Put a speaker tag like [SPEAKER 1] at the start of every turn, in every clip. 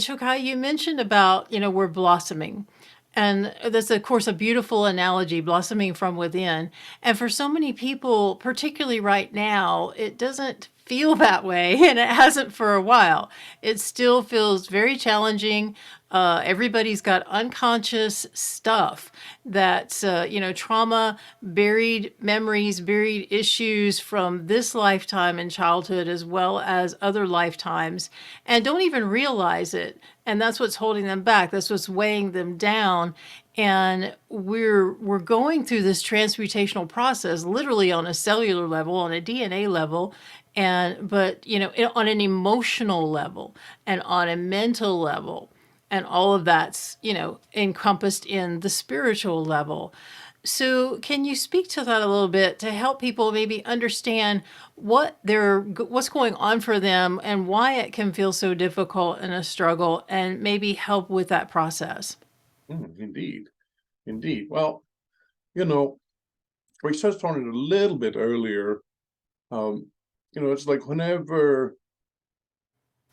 [SPEAKER 1] Chokai, you mentioned about, we're blossoming. And that's, of course, a beautiful analogy, blossoming from within. And for so many people, particularly right now, it doesn't feel that way, and it hasn't for a while. It still feels very challenging. Everybody's got unconscious stuff that's, trauma, buried memories, buried issues from this lifetime and childhood, as well as other lifetimes, and don't even realize it. And that's what's holding them back. That's what's weighing them down. And we're going through this transmutational process, literally on a cellular level, on a DNA level, and but on an emotional level and on a mental level, and all of that's encompassed in the spiritual level. So can you speak to that a little bit to help people maybe understand what's going on for them and why it can feel so difficult and a struggle, and maybe help with that process?
[SPEAKER 2] Indeed, indeed. Well, you know, we touched on it a little bit earlier. It's like whenever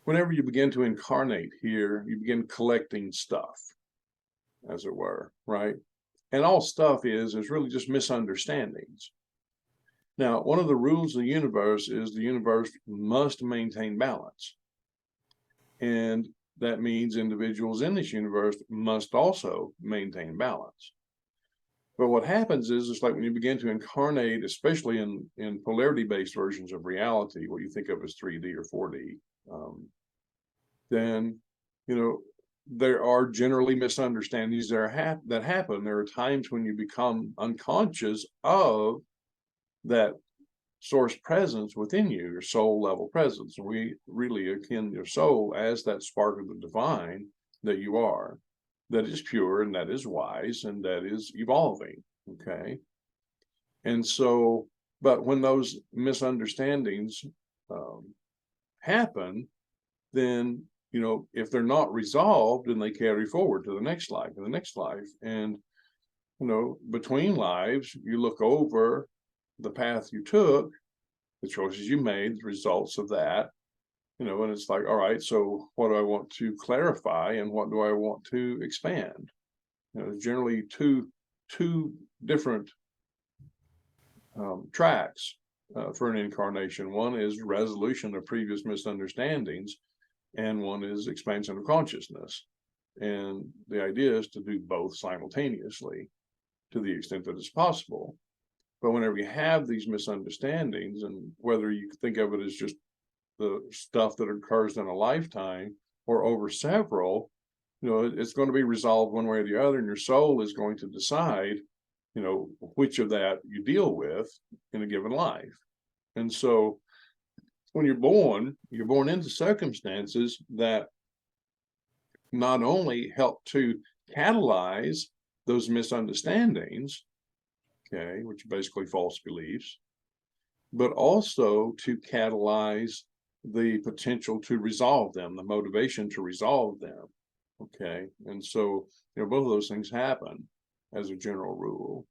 [SPEAKER 2] you begin to incarnate here, you begin collecting stuff, as it were, right? And all stuff is really just misunderstandings. Now, one of the rules of the universe is the universe must maintain balance. And that means individuals in this universe must also maintain balance. But what happens is it's like when you begin to incarnate, especially in polarity-based versions of reality, what you think of as 3D or 4D, then you know there are generally misunderstandings that happen. There are times when you become unconscious of that source presence within you, your soul level presence. And we really akin your soul as that spark of the divine that you are, that is pure and that is wise and that is evolving. Okay. And so, but when those misunderstandings um, happen, then, if they're not resolved, then they carry forward to the next life and the next life. And, between lives, you look over the path you took, the choices you made, the results of that, and it's like, all right, so what do I want to clarify and what do I want to expand? Generally two different tracks for an incarnation. One is resolution of previous misunderstandings, and one is expansion of consciousness. And the idea is to do both simultaneously to the extent that it's possible. But whenever you have these misunderstandings, and whether you think of it as just the stuff that occurs in a lifetime or over several, it's going to be resolved one way or the other, and your soul is going to decide, which of that you deal with in a given life. And so when you're born into circumstances that not only help to catalyze those misunderstandings, okay, which are basically false beliefs, but also to catalyze the potential to resolve them, the motivation to resolve them. Okay. And so, both of those things happen as a general rule.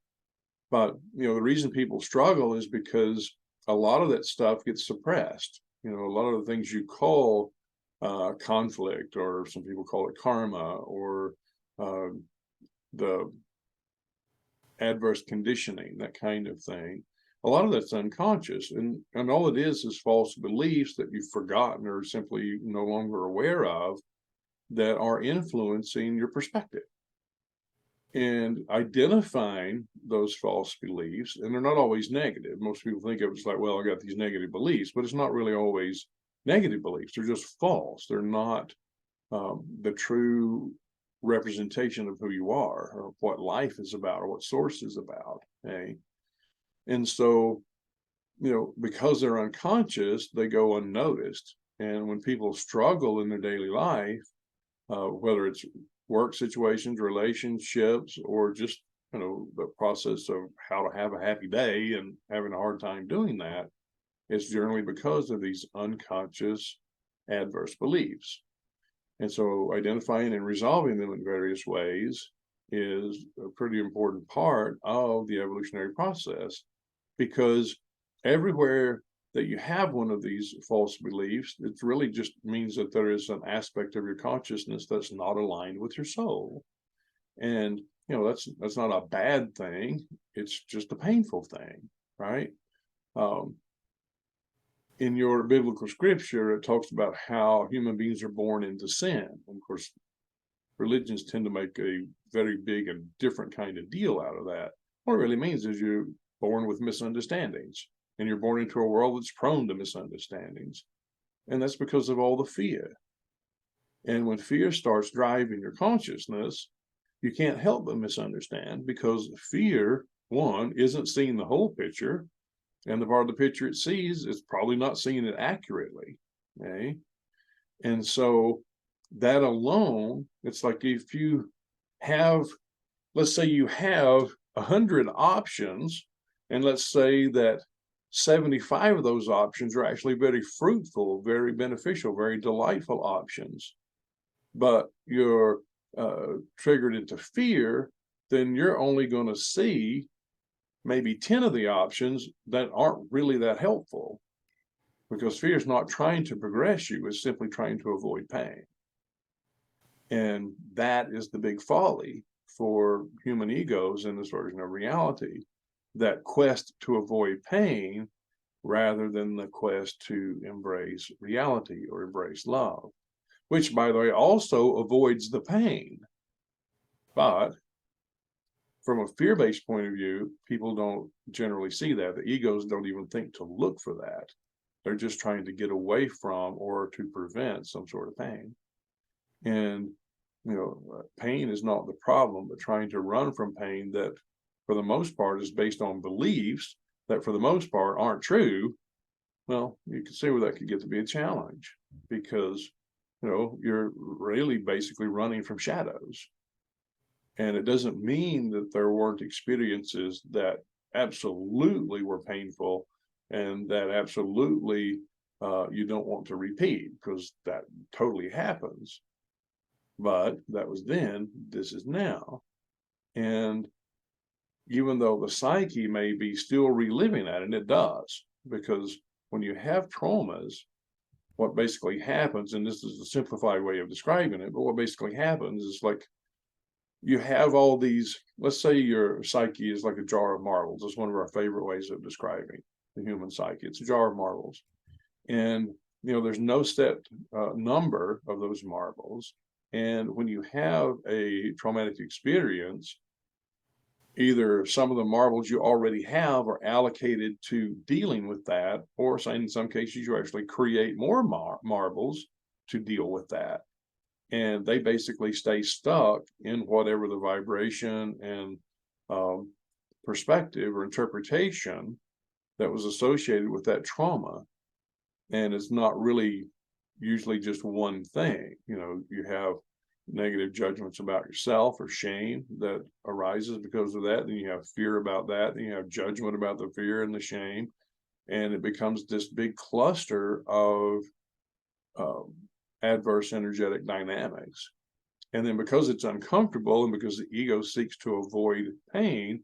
[SPEAKER 2] But, the reason people struggle is because a lot of that stuff gets suppressed. A lot of the things you call conflict, or some people call it karma, or uh, the adverse conditioning, that kind of thing. A lot of that's unconscious, and all it is false beliefs that you've forgotten or simply no longer aware of, that are influencing your perspective. And identifying those false beliefs, and they're not always negative. Most people think of it as like, well, I got these negative beliefs, but it's not really always negative beliefs. They're just false. They're not the true representation of who you are, or what life is about, or what source is about. Okay. And so, because they're unconscious, they go unnoticed. And when people struggle in their daily life, whether it's work situations, relationships, or just, the process of how to have a happy day and having a hard time doing that, it's generally because of these unconscious adverse beliefs. And so identifying and resolving them in various ways is a pretty important part of the evolutionary process, because everywhere that you have one of these false beliefs, it really just means that there is an aspect of your consciousness that's not aligned with your soul. And that's not a bad thing. It's just a painful thing, right? Um, in your biblical scripture, it talks about how human beings are born into sin. And of course, religions tend to make a very big and different kind of deal out of that. What it really means is you're born with misunderstandings, and you're born into a world that's prone to misunderstandings. And that's because of all the fear. And when fear starts driving your consciousness, you can't help but misunderstand, because fear, one, isn't seeing the whole picture, and the part of the picture it sees is probably not seeing it accurately. Okay. And so that alone, it's like if you have, let's say you have 100 options, and let's say that 75 of those options are actually very fruitful, very beneficial, very delightful options, but you're triggered into fear, then you're only going to see maybe 10 of the options that aren't really that helpful, because fear is not trying to progress you, it's simply trying to avoid pain. And that is the big folly for human egos in this version of reality, that quest to avoid pain rather than the quest to embrace reality or embrace love, which, by the way, also avoids the pain. But from a fear-based point of view, people don't generally see that. The egos don't even think to look for that. They're just trying to get away from or to prevent some sort of pain. And pain is not the problem, but trying to run from pain that, for the most part, is based on beliefs that, for the most part, aren't true. Well, you can see where that could get to be a challenge, because you're really basically running from shadows. And it doesn't mean that there weren't experiences that absolutely were painful and that absolutely you don't want to repeat, because that totally happens. But that was then, this is now. And even though the psyche may be still reliving that, and it does, because when you have traumas, what basically happens, and this is a simplified way of describing it, but what basically happens is, like, you have all these, let's say your psyche is like a jar of marbles. It's one of our favorite ways of describing the human psyche. It's a jar of marbles. And, there's no set number of those marbles. And when you have a traumatic experience, either some of the marbles you already have are allocated to dealing with that, or in some cases, you actually create more marbles to deal with that. And they basically stay stuck in whatever the vibration and perspective or interpretation that was associated with that trauma. And it's not really usually just one thing. You have negative judgments about yourself or shame that arises because of that. Then you have fear about that. Then you have judgment about the fear and the shame. And it becomes this big cluster of adverse energetic dynamics. And then, because it's uncomfortable and because the ego seeks to avoid pain,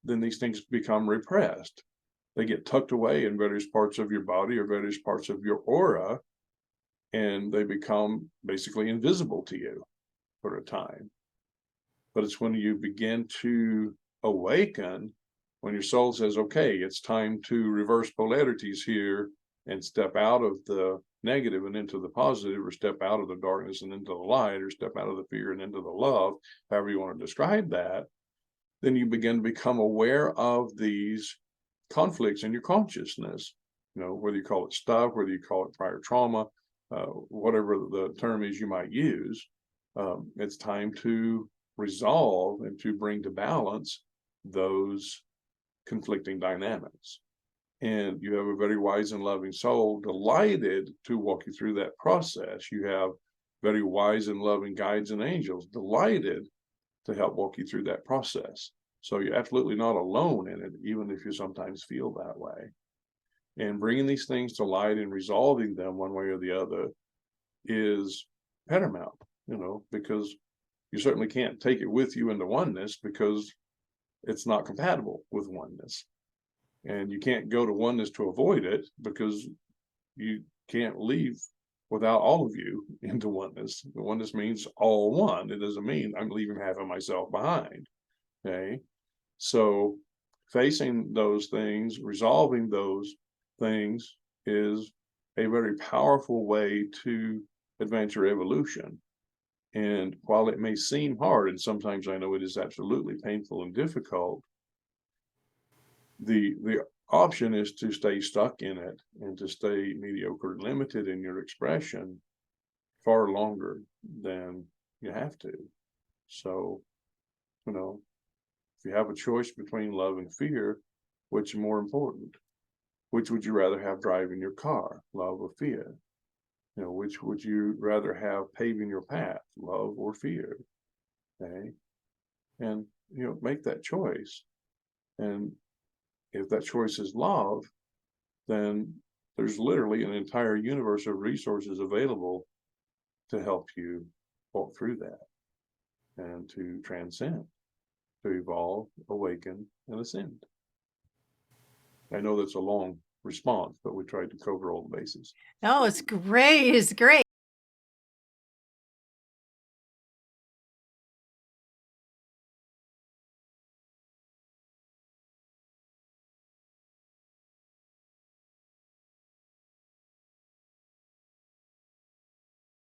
[SPEAKER 2] then these things become repressed. They get tucked away in various parts of your body or various parts of your aura, and they become basically invisible to you for a time. But it's when you begin to awaken, when your soul says, okay, it's time to reverse polarities here and step out of the negative and into the positive, or step out of the darkness and into the light, or step out of the fear and into the love, however you want to describe that, then you begin to become aware of these conflicts in your consciousness, whether you call it stuff, whether you call it prior trauma, whatever the term is you might use. It's time to resolve and to bring to balance those conflicting dynamics. And you have a very wise and loving soul delighted to walk you through that process. You have very wise and loving guides and angels delighted to help walk you through that process. So you're absolutely not alone in it, even if you sometimes feel that way. And bringing these things to light and resolving them one way or the other is paramount, because you certainly can't take it with you into oneness, because it's not compatible with oneness. And you can't go to oneness to avoid it, because you can't leave without all of you into oneness. The oneness means all one. It doesn't mean I'm leaving half of myself behind. Okay. So facing those things, resolving those things, is a very powerful way to advance your evolution. And while it may seem hard, and sometimes I know it is absolutely painful and difficult, the option is to stay stuck in it and to stay mediocre and limited in your expression far longer than you have to. So, you know, if you have a choice between love and fear, which is more important? Which would you rather have driving your car, love or fear? You know, which would you rather have paving your path, love or fear? Okay. And, make that choice. And if that choice is love, then there's literally an entire universe of resources available to help you walk through that and to transcend, to evolve, awaken, and ascend. I know that's a long response, but we tried to cover all the bases.
[SPEAKER 1] No, it's great. It's great.